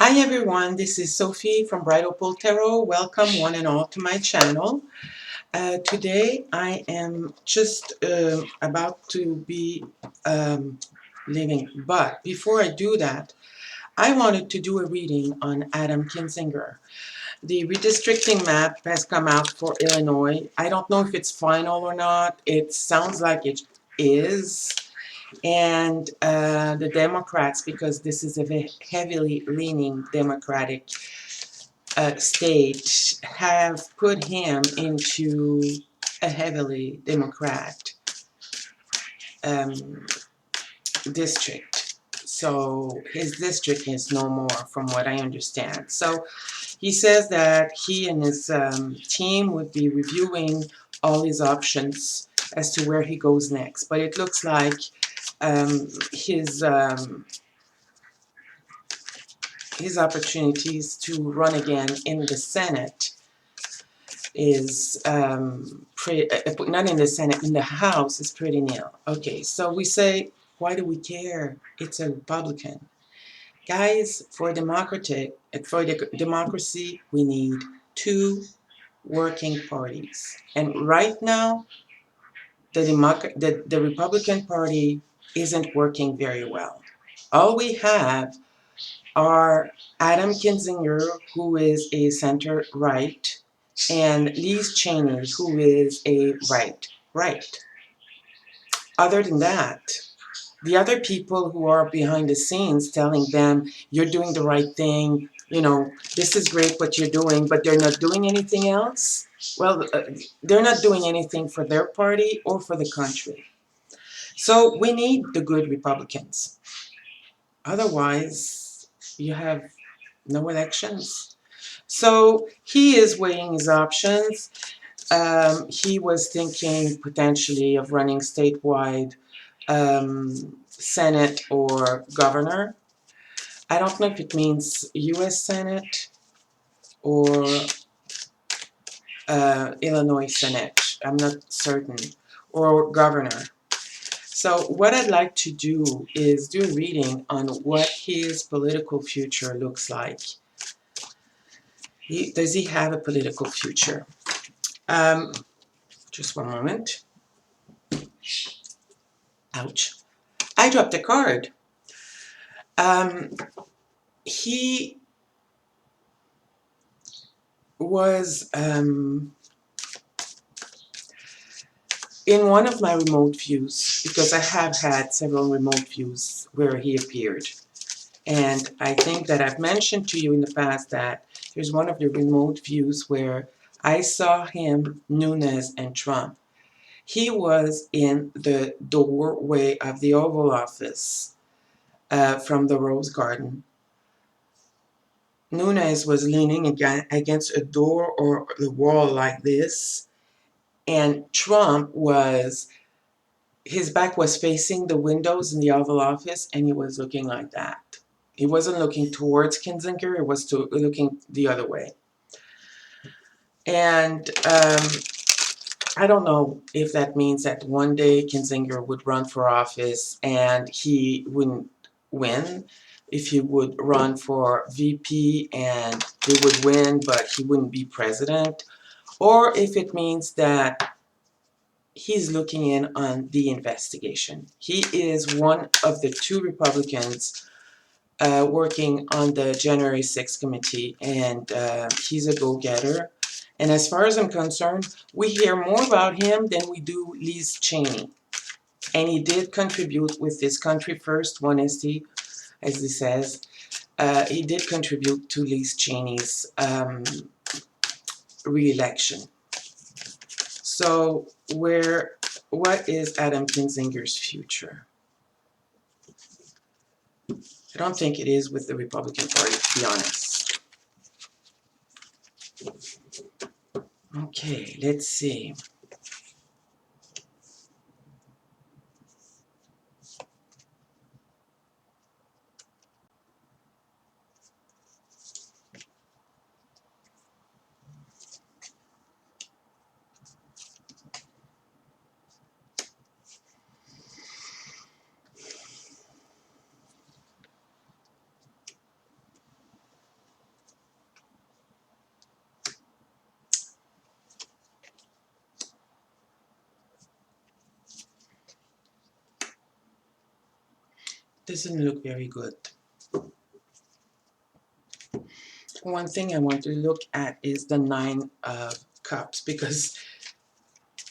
Hi everyone, this is Sophie from Bright Opal Tarot. Welcome one and all to my channel. Today I am just about to be leaving, but before I do that, I wanted to do a reading on Adam Kinzinger. The redistricting map has come out for Illinois. I don't know if it's final or not. It sounds like it is. And the Democrats, because this is a heavily leaning Democratic state, have put him into a heavily Democrat um, district. So his district is no more, from what I understand. So he says that he and his team would be reviewing all his options as to where he goes next. But it looks like his opportunities to run again in the Senate is not in the Senate, in the House is pretty nil. Okay, so we say, why do we care? It's a Republican. Guys, for the democracy, we need two working parties. And right now, the Republican Party isn't working very well. All we have are Adam Kinzinger, who is a center-right, and Liz Cheney, who is a right. Other than that, the other people who are behind the scenes telling them, you're doing the right thing, you know, this is great what you're doing, but they're not doing anything else, well, they're not doing anything for their party or for the country. So we need the good Republicans. Otherwise, you have no elections. So he is weighing his options. He was thinking potentially of running statewide Senate or governor. I don't know if it means U.S. Senate or Illinois Senate. I'm not certain. Or governor. So what I'd like to do is do a reading on what his political future looks like. Does he have a political future? Just one moment. Ouch. I dropped a card. He was in one of my remote views, because I have had several remote views where he appeared. And I think that I've mentioned to you in the past that there's one of the remote views where I saw him, Nunes, and Trump. He was in the doorway of the Oval Office from the Rose Garden. Nunes was leaning against a door or the wall like this, and Trump was, his back was facing the windows in the Oval Office, and he was looking like that. He wasn't looking towards Kinzinger, he was looking the other way. And I don't know if that means that one day Kinzinger would run for office and he wouldn't win, if he would run for VP and he would win but he wouldn't be president, or if it means that he's looking in on the investigation. He is one of the two Republicans working on the January 6th committee, and he's a go-getter. And as far as I'm concerned, we hear more about him than we do Liz Cheney. And he did contribute with this Country First, one as he says. He did contribute to Liz Cheney's re-election. So what is Adam Kinzinger's future? I don't think it is with the Republican Party, to be honest. Okay, let's see. doesn't look very good. One thing I want to look at is the Nine of Cups, because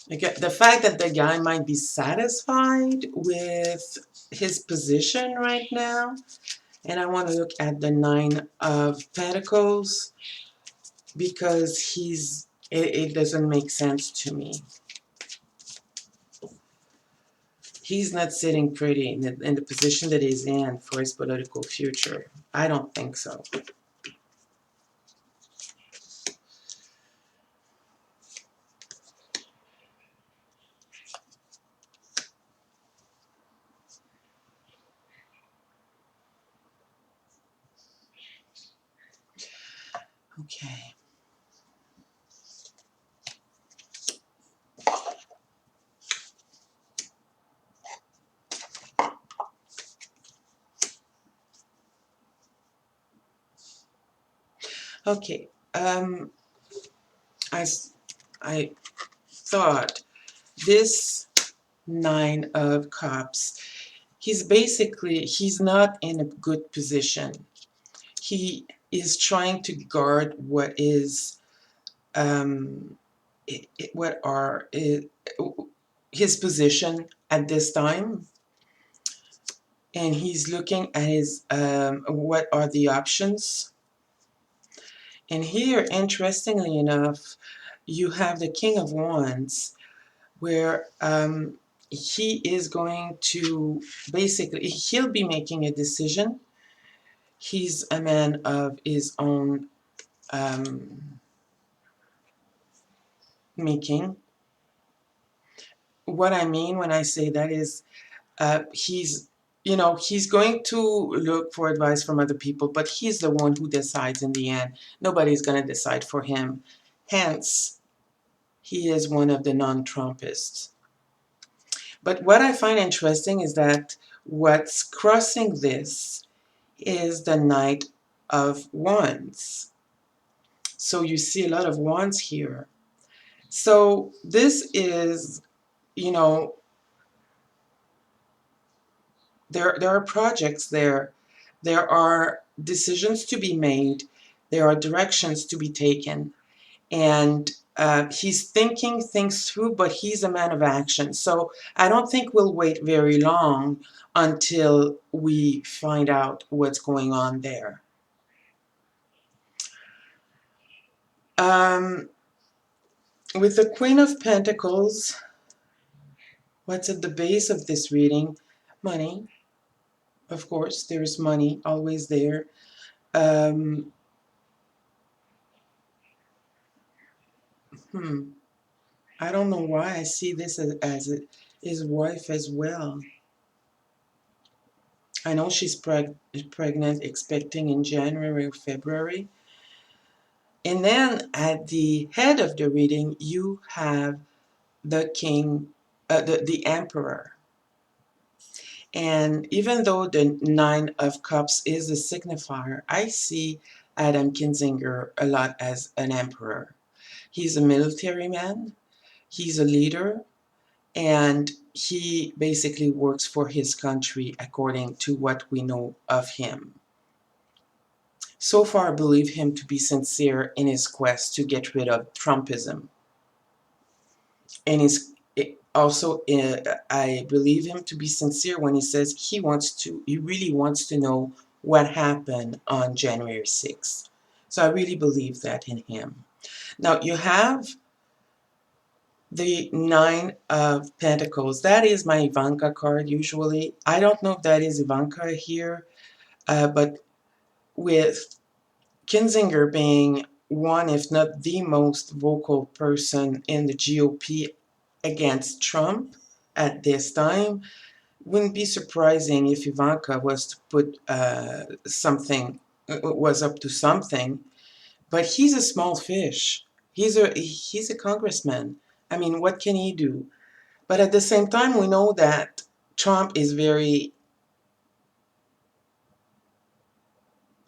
again, the fact that the guy might be satisfied with his position right now, and I want to look at the Nine of Pentacles because it doesn't make sense to me. He's not sitting pretty in the position that he's in for his political future. I don't think so. Okay. Okay. I, I thought this Nine of Cups, he's not in a good position. He is trying to guard what is, what are his position at this time. And he's looking at his, what are the options. And here, interestingly enough, you have the King of Wands, where he is going to basically, he'll be making a decision. He's a man of his own making. What I mean when I say that is he's going to look for advice from other people, but he's the one who decides in the end. Nobody's going to decide for him. Hence, he is one of the non-Trumpists. But what I find interesting is that what's crossing this is the Knight of Wands. So you see a lot of wands here. So this is, you know, there are projects there. There are decisions to be made. There are directions to be taken. And he's thinking things through, but he's a man of action. So I don't think we'll wait very long until we find out what's going on there. With the Queen of Pentacles, what's at the base of this reading? Money. Of course, there's money always there. Um, I don't know why I see this as his wife as well. I know she's pregnant, expecting in January or February. And then at the head of the reading, you have the king, the emperor. And even though the Nine of Cups is a signifier, I see Adam Kinzinger a lot as an emperor. He's a military man, he's a leader, and he basically works for his country according to what we know of him. So far, I believe him to be sincere in his quest to get rid of Trumpism. And I believe him to be sincere when he says he really wants to know what happened on January 6th. So I really believe that in him. Now you have the Nine of Pentacles. That is my Ivanka card usually. I don't know if that is Ivanka here, but with Kinzinger being one, if not the most vocal person in the GOP against Trump at this time, wouldn't be surprising if Ivanka was to put was up to something. But he's a small fish. He's a congressman. I mean, what can he do? But at the same time, we know that Trump is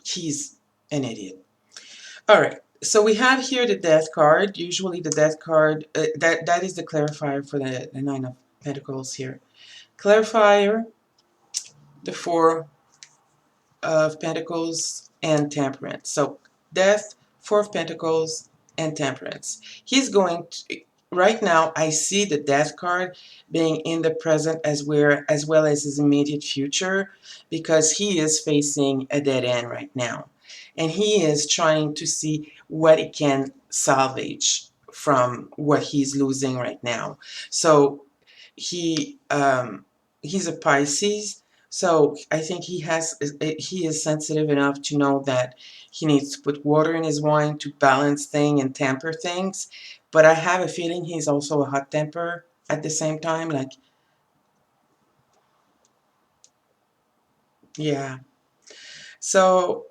he's an idiot. All right. So we have here the Death card. Usually the Death card, that is the clarifier for the Nine of Pentacles here. Clarifier, the Four of Pentacles and Temperance. So Death, Four of Pentacles, and Temperance. He's going to, right now, I see the Death card being in the present as well as his immediate future, because he is facing a dead end right now. And he is trying to see what he can salvage from what he's losing right now. So he he's a Pisces, so I think he is sensitive enough to know that he needs to put water in his wine to balance things and temper things. But I have a feeling he's also a hot temper at the same time. Like, yeah. So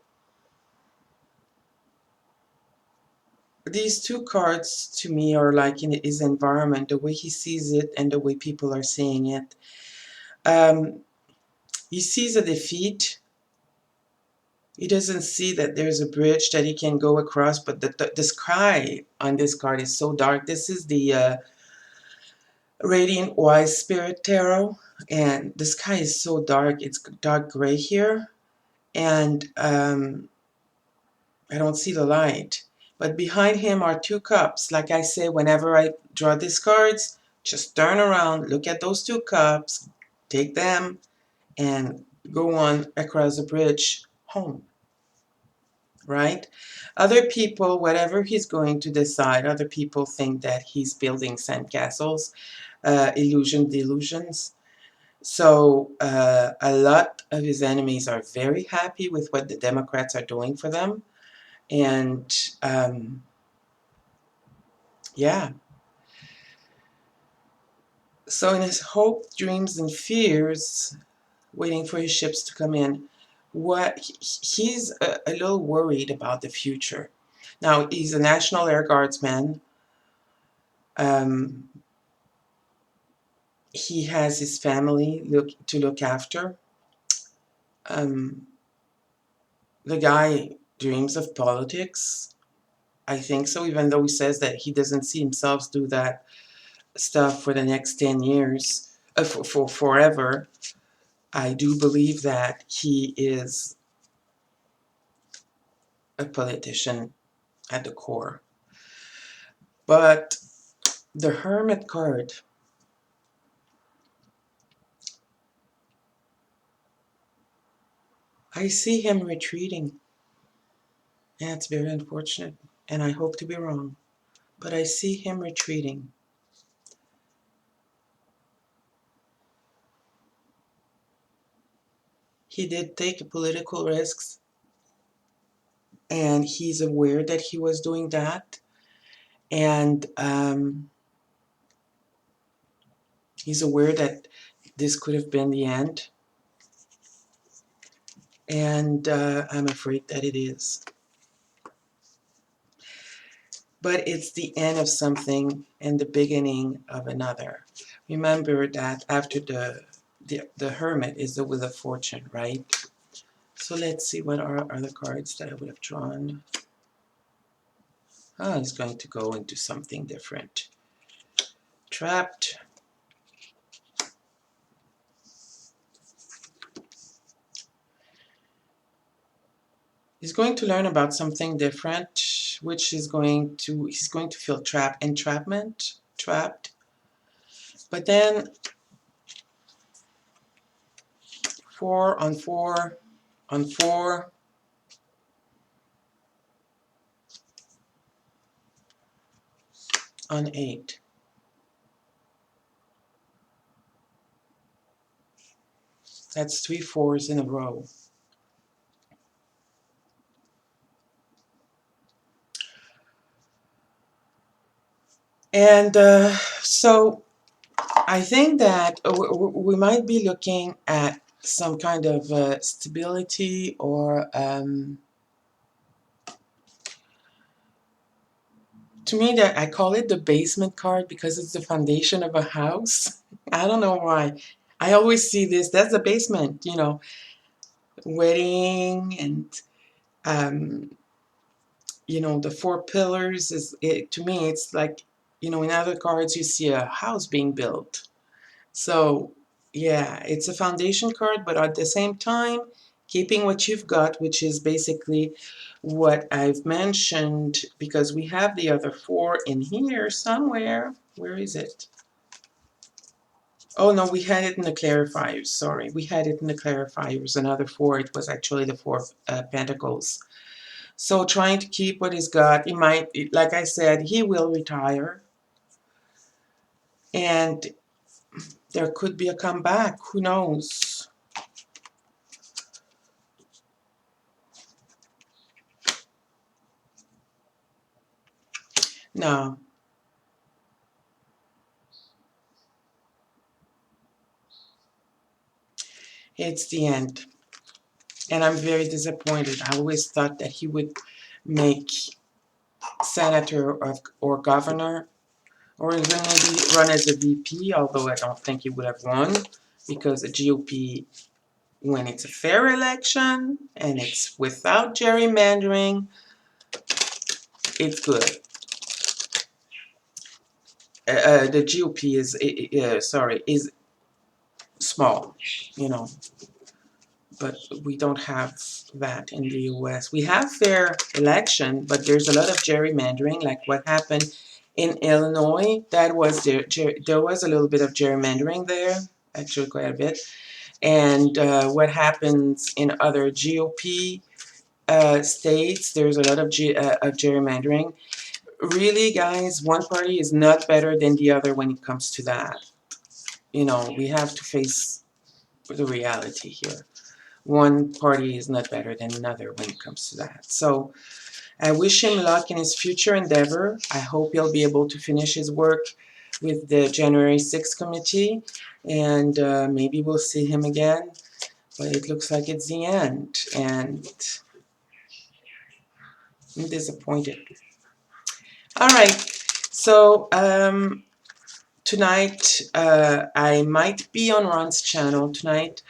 these two cards to me are like in his environment, the way he sees it and the way people are seeing it. Um, he sees a defeat. He doesn't see that there's a bridge that he can go across, but the sky on this card is so dark. This is the Radiant Wise Spirit Tarot, and the sky is so dark. It's dark gray here, and I don't see the light. But behind him are two cups. Like I say, whenever I draw these cards, just turn around, look at those two cups, take them, and go on across the bridge home. Right? Other people, whatever he's going to decide, other people think that he's building sandcastles, delusions. So a lot of his enemies are very happy with what the Democrats are doing for them. And yeah, so in his hope, dreams, and fears, waiting for his ships to come in, he's a little worried about the future. Now, he's a National Air Guardsman. Um, he has his family to look after. Um, the guy dreams of politics. I think so, even though he says that he doesn't see himself do that stuff for the next 10 years, for forever. I do believe that he is a politician at the core. But the Hermit card, I see him retreating. And it's very unfortunate, and I hope to be wrong. But I see him retreating. He did take political risks, and he's aware that he was doing that. And he's aware that this could have been the end. And I'm afraid that it is. But it's the end of something and the beginning of another. Remember that after the Hermit is the Wheel of Fortune, right? So let's see what are other cards that I would have drawn. Oh, he's going to go into something different. Trapped. He's going to learn about something different, which is he's going to feel trapped. But then 4 on 4 on 4 on 8. That's 3 4s in a row. And so I think that we might be looking at some kind of stability, or to me, that I call it the basement card because it's the foundation of a house. I don't know why. I always see this. That's the basement, wedding, and um, the four pillars to me, it's like, in other cards you see a house being built. So Yeah, it's a foundation card, but at the same time, keeping what you've got, which is basically what I've mentioned, because we have the other four in here somewhere. Where is it? Oh no, we had it in the clarifiers. Sorry, we had it in the clarifiers. Another four. It was actually the four of pentacles. So trying to keep what he's got. He might, like I said, he will retire, and there could be a comeback. Who knows? No, it's the end. And I'm very disappointed. I always thought that he would make senator or governor, or even maybe run as a VP, although I don't think he would have won, because the GOP, when it's a fair election and it's without gerrymandering, it's good. The GOP is small, you know, but we don't have that in the US. We have fair election, but there's a lot of gerrymandering, like what happened in Illinois. There was a little bit of gerrymandering there, actually quite a bit. And what happens in other GOP states, there's a lot of gerrymandering. Really, guys, one party is not better than the other when it comes to that. You know, we have to face the reality here. One party is not better than another when it comes to that. So I wish him luck in his future endeavor. I hope he'll be able to finish his work with the January 6th committee, and maybe we'll see him again. But it looks like it's the end, and I'm disappointed. All right, so tonight I might be on Ron's channel tonight.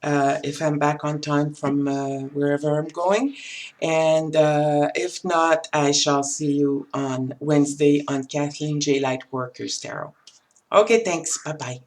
If I'm back on time from wherever I'm going. And if not, I shall see you on Wednesday on Kathleen J. Lightworkers Tarot. Okay, thanks. Bye-bye.